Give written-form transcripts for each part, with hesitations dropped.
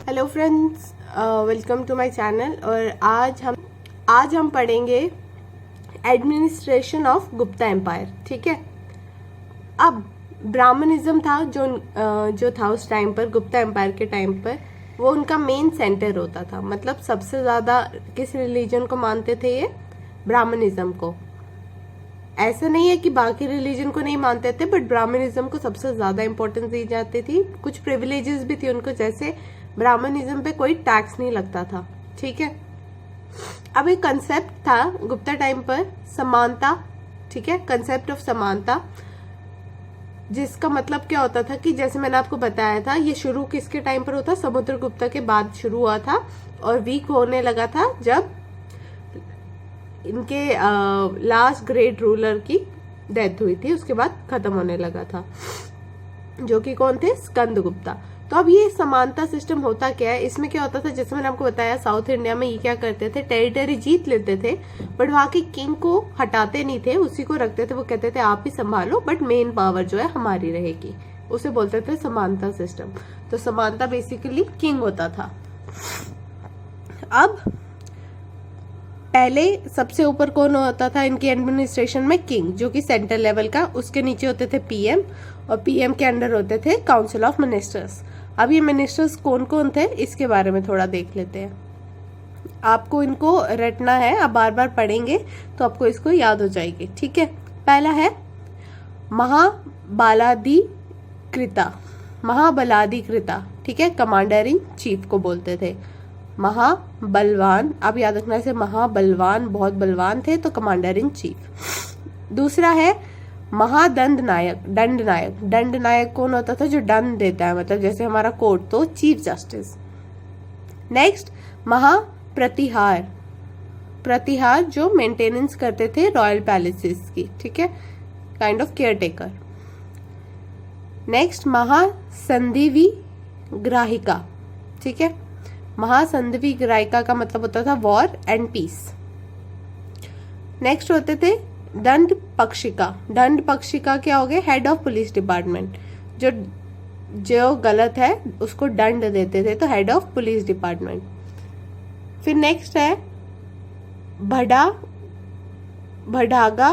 Hello friends, welcome to my channel. और आज हम पढ़ेंगे एडमिनिस्ट्रेशन ऑफ गुप्ता एम्पायर। ठीक है। अब ब्राह्मणिज्म था जो था उस टाइम पर, गुप्ता एम्पायर के टाइम पर, वो उनका मेन सेंटर होता था। मतलब सबसे ज्यादा किस रिलीजन को मानते थे ये? ब्राह्मणिज्म को। ऐसा नहीं है कि बाकी रिलीजन को नहीं मानते थे, बट ब्राह्मणिज्म को सबसे ज्यादा इंपॉर्टेंस दी जाती थी। कुछ प्रिविलेजेस भी थी उनको, जैसे ब्राह्मणिज्म पे कोई टैक्स नहीं लगता था। ठीक है। अब एक कंसेप्ट था गुप्ता टाइम पर, समानता। ठीक है, कंसेप्ट ऑफ समानता, जिसका मतलब क्या होता था कि जैसे मैंने आपको बताया था, ये शुरू किसके टाइम पर होता? समुद्रगुप्ता के बाद शुरू हुआ था और वीक होने लगा था जब इनके लास्ट ग्रेट रूलर की डेथ हुई थी। उसके बाद खत्म होने लगा था, जो कि कौन थे? स्कंदगुप्ता। तो अब ये समानता सिस्टम होता क्या है? इसमें क्या होता था, जैसे मैंने आपको बताया, साउथ इंडिया में ये क्या करते थे, टेरिटरी जीत लेते थे, बट वहां के किंग को हटाते नहीं थे, उसी को रखते थे। वो कहते थे आप ही संभालो, बट मेन पावर जो है हमारी रहेगी। उसे बोलते थे समानता सिस्टम। तो समानता बेसिकली किंग होता था। अब पहले सबसे ऊपर कौन होता था इनकी एडमिनिस्ट्रेशन में? किंग, जो कि सेंट्रल लेवल का। उसके नीचे होते थे पीएम, और पीएम के अंडर होते थे काउंसिल ऑफ मिनिस्टर्स। अब ये मिनिस्टर्स कौन कौन थे, इसके बारे में थोड़ा देख लेते हैं। आपको इनको रटना है, आप बार बार पढ़ेंगे तो आपको इसको याद हो जाएगी। ठीक है। पहला है महाबलाधिकृता। ठीक है, कमांडर इन चीफ को बोलते थे। महाबलवान, अब याद रखना, इसे महाबलवान, बहुत बलवान थे, तो कमांडर इन चीफ। दूसरा है महादंड नायक, दंड नायक। दंड नायक कौन होता था? जो दंड देता है, मतलब जैसे हमारा कोर्ट, तो चीफ जस्टिस। नेक्स्ट महाप्रतिहार, प्रतिहार जो मेंटेनेंस करते थे रॉयल पैलेसेस की। ठीक है, kind of care taker. Next महासंधिवी ग्राहिका। ठीक है, महासंधिवी ग्राहिका का मतलब होता था वॉर एंड पीस। नेक्स्ट होते थे दंड पक्षिका। दंड पक्षिका क्या हो गए? Head of police department. जो गलत है उसको दंड देते थे, तो हेड ऑफ पुलिस डिपार्टमेंट। फिर नेक्स्ट है भडागा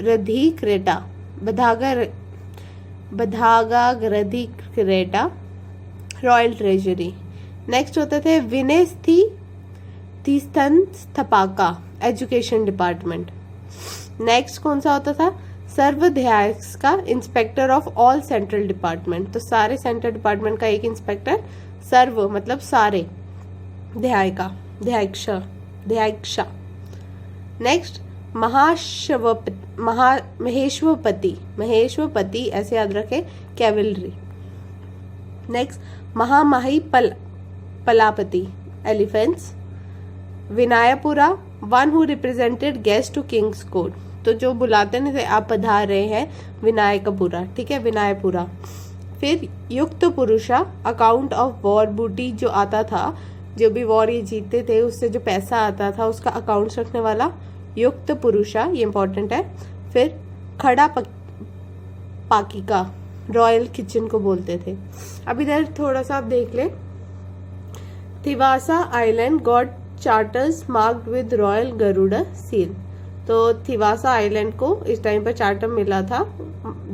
रधिक्रेटा। बधागा रॉयल ट्रेजरी। नेक्स्ट होते थे विनय स्थपाका, एजुकेशन डिपार्टमेंट। नेक्स्ट कौन सा होता था? सर्वध्यायक का, inspector of all central department. तो सारे सेंट्रल डिपार्टमेंट का एक इंस्पेक्टर, सर्व मतलब सारे, ध्यायिका। नेक्स्ट महेश्वपति, ऐसे याद रखे, कैवलरी। नेक्स्ट महामही पलापति, एलिफेंट्स। विनायपुरा, one who represented guest to kings court, तो जो बुलाते नहीं थे, आप पधार रहे हैं, विनायकपुरा। ठीक है, विनायपुरा। फिर युक्त पुरुषा, अकाउंट ऑफ वॉर बूटी जो आता था, जो भी वॉर ये जीतते थे उससे जो पैसा आता था उसका अकाउंट्स रखने वाला, युक्त पुरुषा, ये इंपॉर्टेंट है। फिर खड़ा पाकिका, रॉयल किचन को बोलते थे। अब इधर थोड़ा सा आप देख ले, थिवासा island got charters marked with royal Garuda seal. तो थिवासा आइलैंड को इस टाइम पर चार्टर मिला था,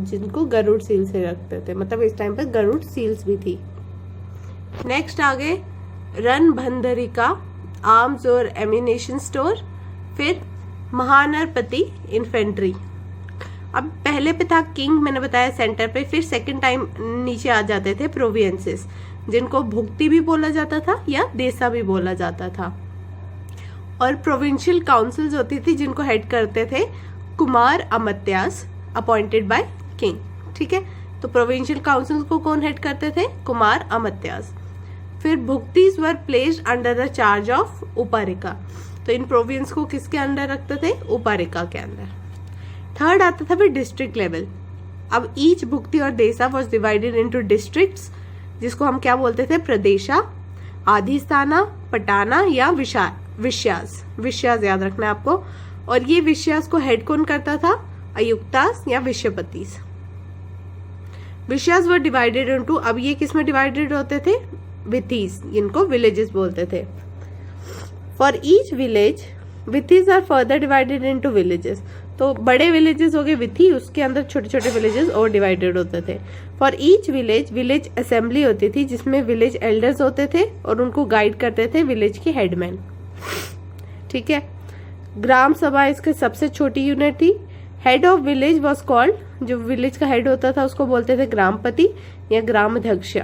जिनको गरुड़ सील से रखते थे, मतलब इस टाइम पर गरुड़ सील्स भी थी। नेक्स्ट आगे रणभंडरिका, आर्म्स और एम्यूनेशन स्टोर। फिर महानरपति, इन्फेंट्री। अब पहले पे था किंग, मैंने बताया सेंटर पे। फिर सेकंड टाइम नीचे आ जाते थे प्रोविंसेस, जिनको भुक्ति भी बोला जाता था या देसा भी बोला जाता था। और प्रोविंशियल काउंसिल्स होती थी, जिनको हेड करते थे कुमार अमात्यास, अपॉइंटेड बाय किंग। ठीक है, तो प्रोविंशियल काउंसिल्स को कौन हेड करते थे? कुमार अमात्यास। फिर भुक्तिस were placed under the charge of उपारिका, तो इन प्रोविंस को किसके अंडर रखते थे? उपारिका के अंदर। थर्ड आता था फिर डिस्ट्रिक्ट लेवल। अब ईच भुक्ति और देसा वॉज डिवाइडेड इनटू डिस्ट्रिक्ट्स, जिसको हम क्या बोलते थे? प्रदेशा, आधिस्थाना, पटाना या विश्यास याद रखना है आपको। और ये विश्यास को हेड कौन करता था? अयुक्तास या विश्वपतिस। विषयास वर डिवाइडेड इनटू, अब ये किस में डिवाइडेड होते थे? विथीज, जिनको विलेजेस बोलते थे। फॉर ईच विलेज विथीज are further divided into villages. तो बड़े विलेजेस हो गए विथी, उसके अंदर छोटे छोटे विलेजेस और डिवाइडेड होते थे। For each village village assembly होती थी, जिसमें विलेज एल्डर्स होते थे और उनको गाइड करते थे विलेज के हेडमैन। ठीक है। ग्राम सभा इसकी सबसे छोटी यूनिट थी। Head of village was called, जो विलेज का हेड होता था उसको बोलते थे ग्रामपति या ग्राम अध्यक्ष।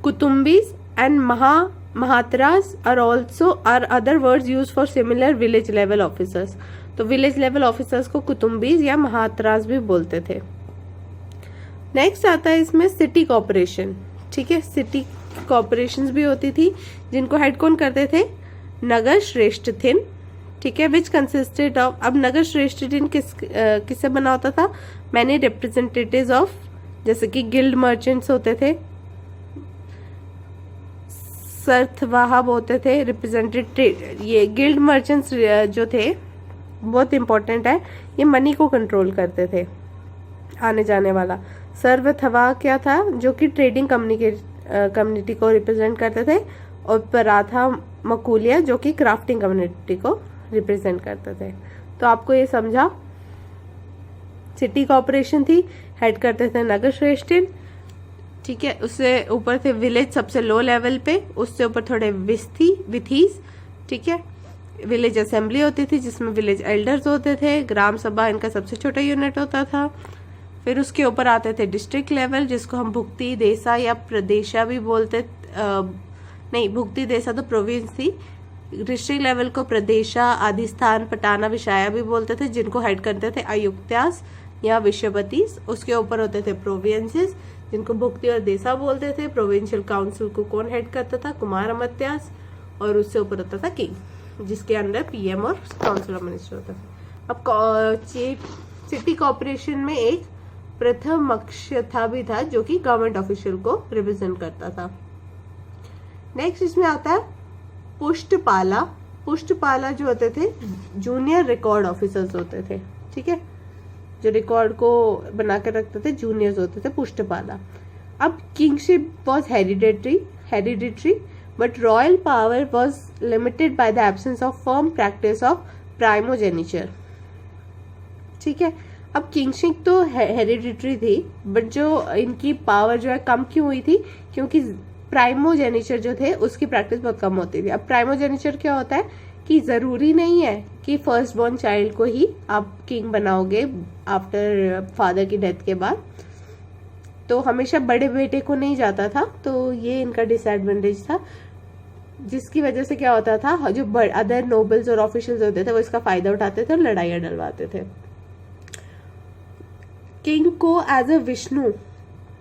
कुटुम्बीज एंड महात्रास are also are other words use for similar village level officers. तो विलेज लेवल ऑफिसर्स को कुटुम्बीज या महात्रास भी बोलते थे। नेक्स्ट आता है इसमें सिटी कॉर्पोरेशन। ठीक है, सिटी कॉर्पोरेशंस भी होती थी, जिनको हेड कौन करते थे? नगर श्रेष्ठ थिन। ठीक है, विच कंसिस्टेड ऑफ, अब नगर श्रेष्ठ थिन किससे बना होता था? मैनी रिप्रेजेंटेटिव्स ऑफ, जैसे कि गिल्ड मर्चेंट्स होते थे, सर्थवाहब होते थे, रिप्रेजेंटेटिव। ये गिल्ड मर्चेंट्स जो थे बहुत इंपॉर्टेंट है, ये मनी को कंट्रोल करते थे, आने जाने वाला। सर्वथवा क्या था? जो कि ट्रेडिंग कम्युनिटी को रिप्रेजेंट करते थे। और पराथा मकुलिया जो कि क्राफ्टिंग कम्युनिटी को रिप्रेजेंट करते थे। तो आपको ये समझा, सिटी कॉर्पोरेशन थी, हेड करते थे नगर श्रेष्ठ। ठीक है, उससे ऊपर थे विलेज सबसे लो लेवल पे, उससे ऊपर थोड़े विथीज। ठीक है, विलेज असेंबली होती थी जिसमें विलेज एल्डर्स होते थे। ग्राम सभा इनका सबसे छोटा यूनिट होता था। फिर उसके ऊपर आते थे डिस्ट्रिक्ट लेवल, जिसको हम भुक्ति देसा या प्रदेशा भी बोलते, नहीं भुक्ति देसा तो प्रोविंस थी। डिस्ट्रिक्ट लेवल को प्रदेशा, आधिस्थान, पटाना, विषाया भी बोलते थे, जिनको हेड करते थे आयुक्त्यास या विश्वपतिस। उसके ऊपर होते थे प्रोविंसेस, जिनको भुक्ति और देसा बोलते थे। प्रोविंशियल काउंसिल को कौन हेड करता था? कुमार अमात्यास। और उससे ऊपर होता था किंग, जिसके अंदर पीएम और काउंसिल ऑफ मिनिस्टर होता था। अब सिटी कॉर्पोरेशन में एक प्रथम अक्षता भी था, जो कि गवर्नमेंट ऑफिशियल को रिप्रेजेंट करता था। नेक्स्ट इसमें आता है पुष्टपाला। पुष्टपाला जो होते थे जूनियर रिकॉर्ड ऑफिसर्स होते थे। ठीक है, जो रिकॉर्ड को बना के रखते थे जूनियर्स होते थे पुष्टपाला। अब kingship was hereditary but royal power was limited by the absence of firm practice of primogeniture। ठीक है, अब किंगशिप तो हेरिडिटरी थी, बट जो इनकी पावर जो है कम क्यों हुई थी? क्योंकि प्राइमोजेनिचर जो थे उसकी प्रैक्टिस बहुत कम होती थी। अब प्राइमोजेनिचर क्या होता है कि जरूरी नहीं है कि फर्स्ट बॉर्न चाइल्ड को ही आप किंग बनाओगे आफ्टर फादर की डेथ के बाद, तो हमेशा बड़े बेटे को नहीं जाता था। तो ये इनका डिसएडवांटेज था, जिसकी वजह से क्या होता था, जो अदर नोबल्स और ऑफिशियल्स होते थे वो इसका फायदा उठाते थे और लड़ाइयां डलवाते थे। किंग को एज अ विष्णु,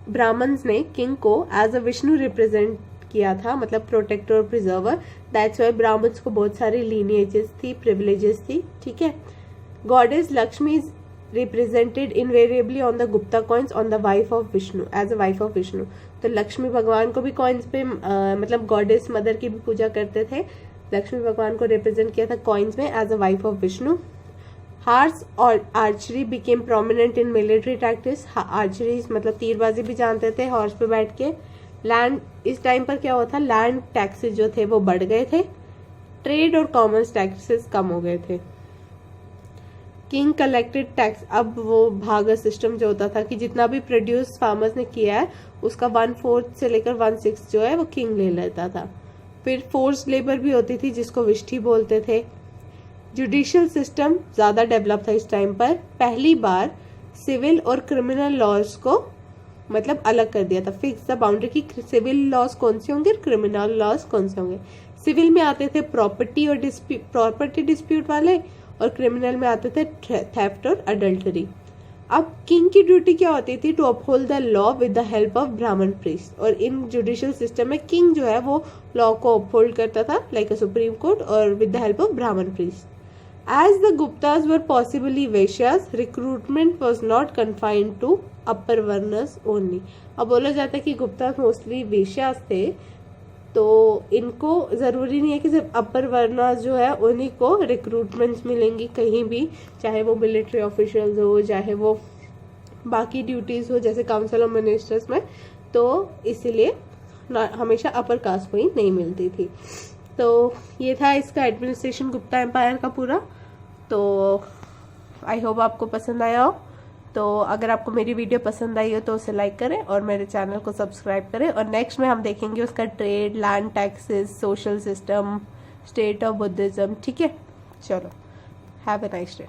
ब्राह्मण्स ने किंग को एज अ विष्णु रिप्रेजेंट किया था, मतलब प्रोटेक्टर और प्रिजर्वर। दैट्स व्हाई ब्राह्मण्स को बहुत सारी लीनिएजेस थी, प्रिविलेजेस थी। ठीक है, goddess Lakshmi is represented invariably on the Gupta coins on the wife of Vishnu, as a wife of Vishnu. तो लक्ष्मी भगवान को भी कॉइन्स पे मतलब गॉडेस मदर की भी पूजा करते थे। लक्ष्मी भगवान को रिप्रेजेंट किया था कॉइन्स में as a wife of Vishnu. Horse और archery became prominent in military tactics. Archery मतलब तीरबाजी भी जानते थे हॉर्स पे बैठ के। लैंड, इस टाइम पर क्या हुआ था, लैंड टैक्सेस जो थे वो बढ़ गए थे, ट्रेड और कॉमर्स टैक्सेस कम हो गए थे। किंग कलेक्टेड टैक्स, अब वो भागा सिस्टम जो होता था कि जितना भी प्रोड्यूस फार्मर्स ने किया है उसका 1/4 से लेकर 1/6 जो है वो किंग ले लेता था। फिर फोर्स लेबर भी होती थी जिसको विष्ठी बोलते थे। जुडिशियल सिस्टम ज्यादा डेवलप था इस टाइम पर। पहली बार सिविल और क्रिमिनल लॉज को मतलब अलग कर दिया था, फिक्स द बाउंड्री की सिविल लॉज कौन से होंगे, क्रिमिनल लॉज कौन से होंगे। सिविल में आते थे प्रॉपर्टी और प्रॉपर्टी डिस्प्यूट वाले, और क्रिमिनल में आते थे थेफ्ट और अडल्टरी। अब किंग की ड्यूटी क्या होती थी? To uphold the law with the help of Brahmin priest. और इन जुडिशियल सिस्टम में किंग जो है वो लॉ को अपहोल्ड करता था लाइक अ सुप्रीम कोर्ट और with the help of Brahmin priest. As the Guptas were possibly Vaishyas, recruitment was not confined to upper varnas only। अब बोला जाता है कि गुप्ता मोस्टली वेश्यास थे, तो इनको जरूरी नहीं है कि सिर्फ अपर वर्नास जो है उन्हीं को रिक्रूटमेंट्स मिलेंगी कहीं भी, चाहे वो मिलिट्री ऑफिशियल्स हो, चाहे वो बाकी ड्यूटीज हो जैसे काउंसिल ऑफ मिनिस्टर्स में। तो इसीलिए हमेशा अपर कास्ट को ही नहीं मिलती थी। तो ये था इसका एडमिनिस्ट्रेशन गुप्ता एम्पायर का पूरा। तो आई होप आपको पसंद आया हो। तो अगर आपको मेरी वीडियो पसंद आई हो तो उसे लाइक करें और मेरे चैनल को सब्सक्राइब करें। और नेक्स्ट में हम देखेंगे उसका trade, land taxes, social system, state of Buddhism. ठीक है, चलो, हैव अ नाइस डे।